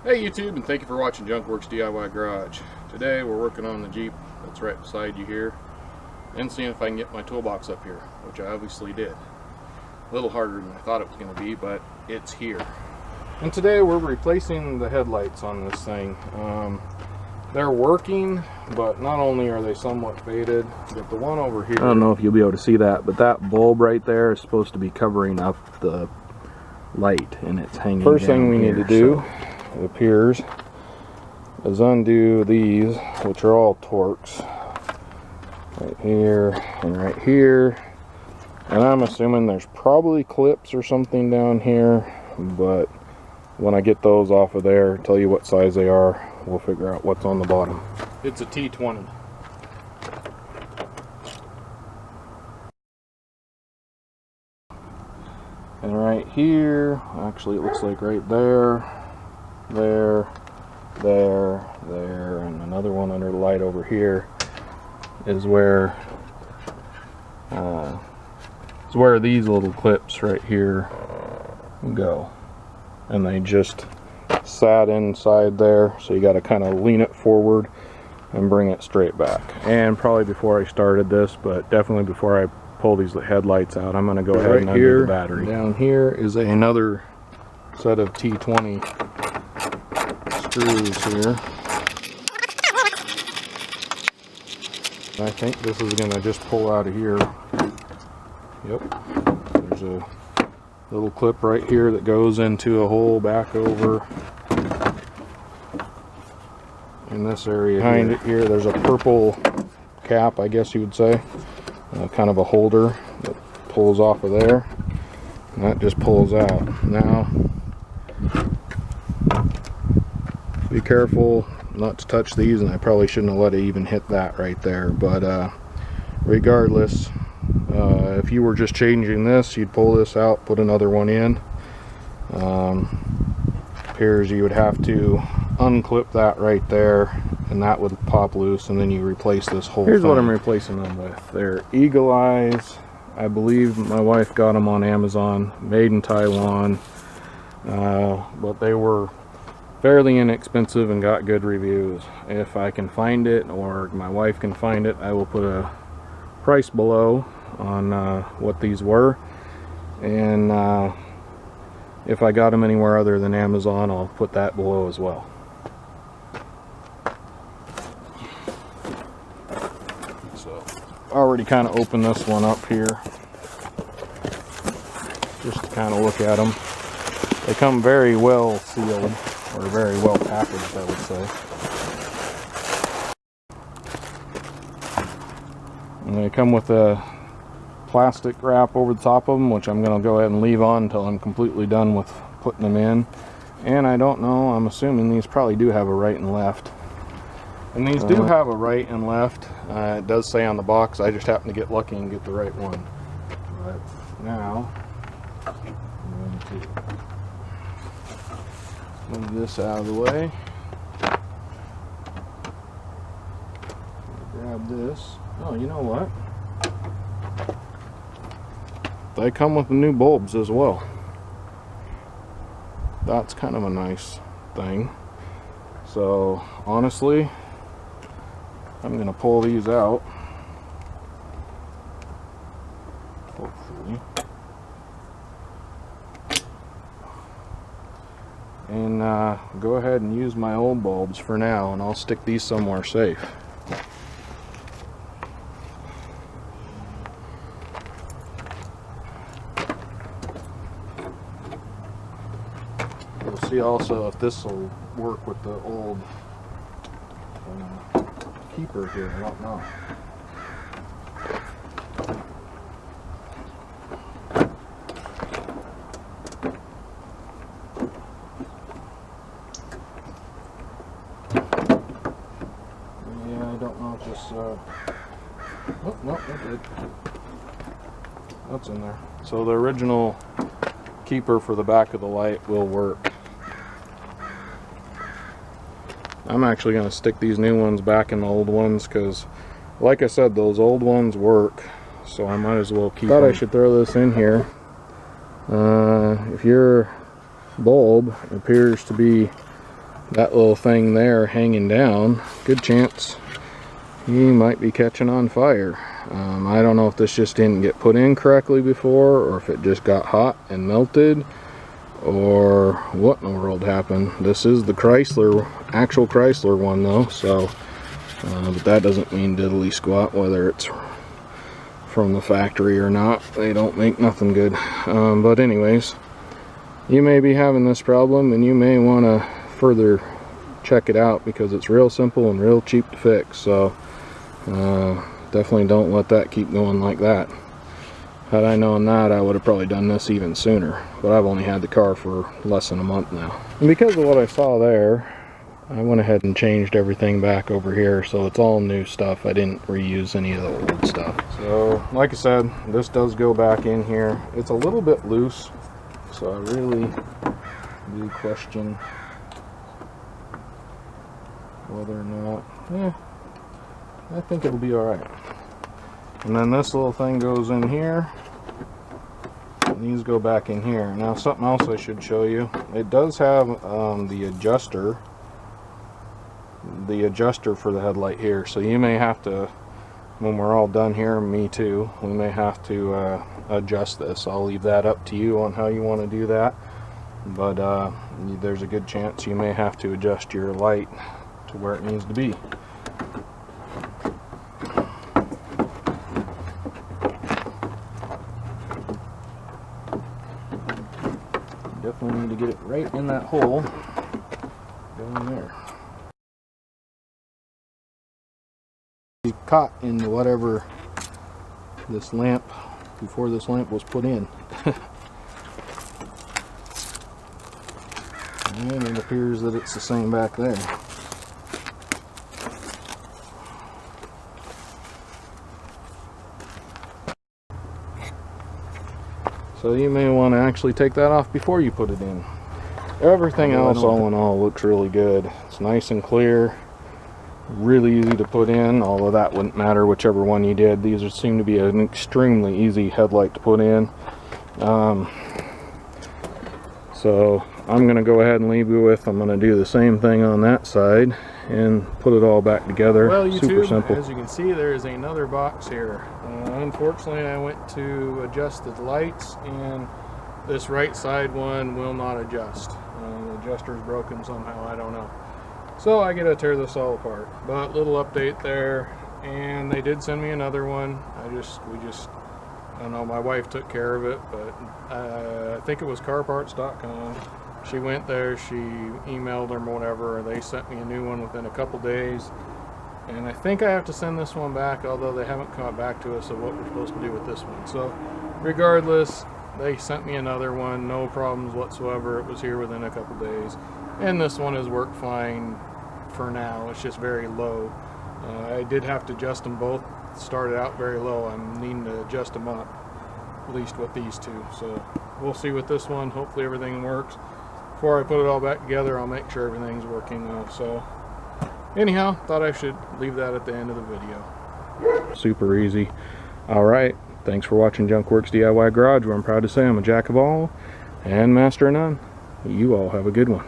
Hey YouTube, and thank you for watching Junkworks DIY Garage. Today we're working on the Jeep that's right beside you here and seeing if I can get my toolbox up here, which I obviously did. A little harder than I thought it was going to be, but it's here. And today we're replacing the headlights on this thing. They're working, but not only are they somewhat faded, but the one over here... I don't know if you'll be able to see that, but that bulb right there is supposed to be covering up the light, and it's hanging down. First thing we need to do, it appears, is undo these, which are all Torx, right here and right here. And I'm assuming there's probably clips or something down here, but when I get those off of there, tell you what size they are, we'll figure out what's on the bottom. It's a T20. And right here, actually it looks like right there, there, and another one under the light over here is where these little clips right here go, and they just sat inside there, so you got to kind of lean it forward and bring it straight back. And probably before I started this, but definitely before I pull these headlights out, I'm going to go ahead and undo the battery. Down here is another set of T20 screws here. I think this is going to just pull out of here. Yep. There's a little clip right here that goes into a hole back over in this area. Behind it here, there's a purple cap, I guess you would say. Kind of a holder that pulls off of there. And that just pulls out. Now, be careful not to touch these, and I probably shouldn't have let it even hit that right there, but regardless, if you were just changing this, you'd pull this out, put another one in. Appears you would have to unclip that right there, and that would pop loose, and then you replace this whole thing. Here's what I'm replacing them with. They're Eagle Eyes. I believe my wife got them on Amazon, made in Taiwan, but they were fairly inexpensive and got good reviews. If I can find it, or my wife can find it, I will put a price below on what these were, and if I got them anywhere other than Amazon, I'll put that below as well. So already kind of opened this one up here just to kind of look at them. They come very well sealed, or very well packaged, I would say. And they come with a plastic wrap over the top of them, which I'm going to go ahead and leave on until I'm completely done with putting them in. And I don't know, I'm assuming these probably do have a right and left. And these do have a right and left. It does say on the box. I just happen to get lucky and get the right one. But now, I'm going to move this out of the way. Grab this. Oh, you know what? They come with the new bulbs as well. That's kind of a nice thing. So honestly, I'm going to pull these out, hopefully, and go ahead and use my old bulbs for now, and I'll stick these somewhere safe. We'll see also if this will work with the old keeper here. I don't know. Yeah, I don't know if this oh, no, it did. That's in there. So the original keeper for the back of the light will work. I'm actually going to stick these new ones back in the old ones because, like I said, those old ones work, so I might as well keep them. I should throw this in here. If your bulb appears to be that little thing there hanging down, good chance you might be catching on fire. I don't know if this just didn't get put in correctly before, or if it just got hot and melted, or what in the world happened. This is the Chrysler, actual Chrysler one though, so but that doesn't mean diddly squat whether it's from the factory or not. They don't make nothing good. But anyways, you may be having this problem and you may want to further check it out, because it's real simple and real cheap to fix. So definitely don't let that keep going like that. Had I known that, I would have probably done this even sooner, but I've only had the car for less than a month now. And because of what I saw there, I went ahead and changed everything back over here, so it's all new stuff. I didn't reuse any of the old stuff. So like I said, this does go back in here. It's a little bit loose, so I really do question whether or not, I think it'll be alright. And then this little thing goes in here, and these go back in here. Now something else I should show you, it does have the adjuster for the headlight here, so you may have to, when we're all done here, me too, we may have to adjust this. I'll leave that up to you on how you want to do that, but there's a good chance you may have to adjust your light to where it needs to be. Definitely need to get it right in that hole. Go in there. Be caught in whatever this lamp, before this lamp was put in. And it appears that it's the same back there. So you may want to actually take that off before you put it in. Everything else, all in all, looks really good. It's nice and clear, really easy to put in, although that wouldn't matter whichever one you did. These seem to be an extremely easy headlight to put in. So I'm going to go ahead and leave you with, I'm going to do the same thing on that side and put it all back together. Well, YouTube, super simple. As you can see, there is another box here. Unfortunately, I went to adjust the lights, and this right side one will not adjust. The adjuster is broken somehow, I don't know. So I gotta tear this all apart. But little update there, and they did send me another one. I don't know, my wife took care of it, but I think it was carparts.com. She went there, she emailed them or whatever, they sent me a new one within a couple days. And I think I have to send this one back, although they haven't come back to us of what we're supposed to do with this one. So regardless, they sent me another one, no problems whatsoever. It was here within a couple days. And this one has worked fine for now. It's just very low. I did have to adjust them both. Started out very low. I'm needing to adjust them up, at least with these two. So we'll see with this one. Hopefully everything works. Before I put it all back together, I'll make sure everything's working though. So anyhow, thought I should leave that at the end of the video. Super easy. Alright, thanks for watching Junkworks DIY Garage, where I'm proud to say I'm a jack of all and master of none. You all have a good one.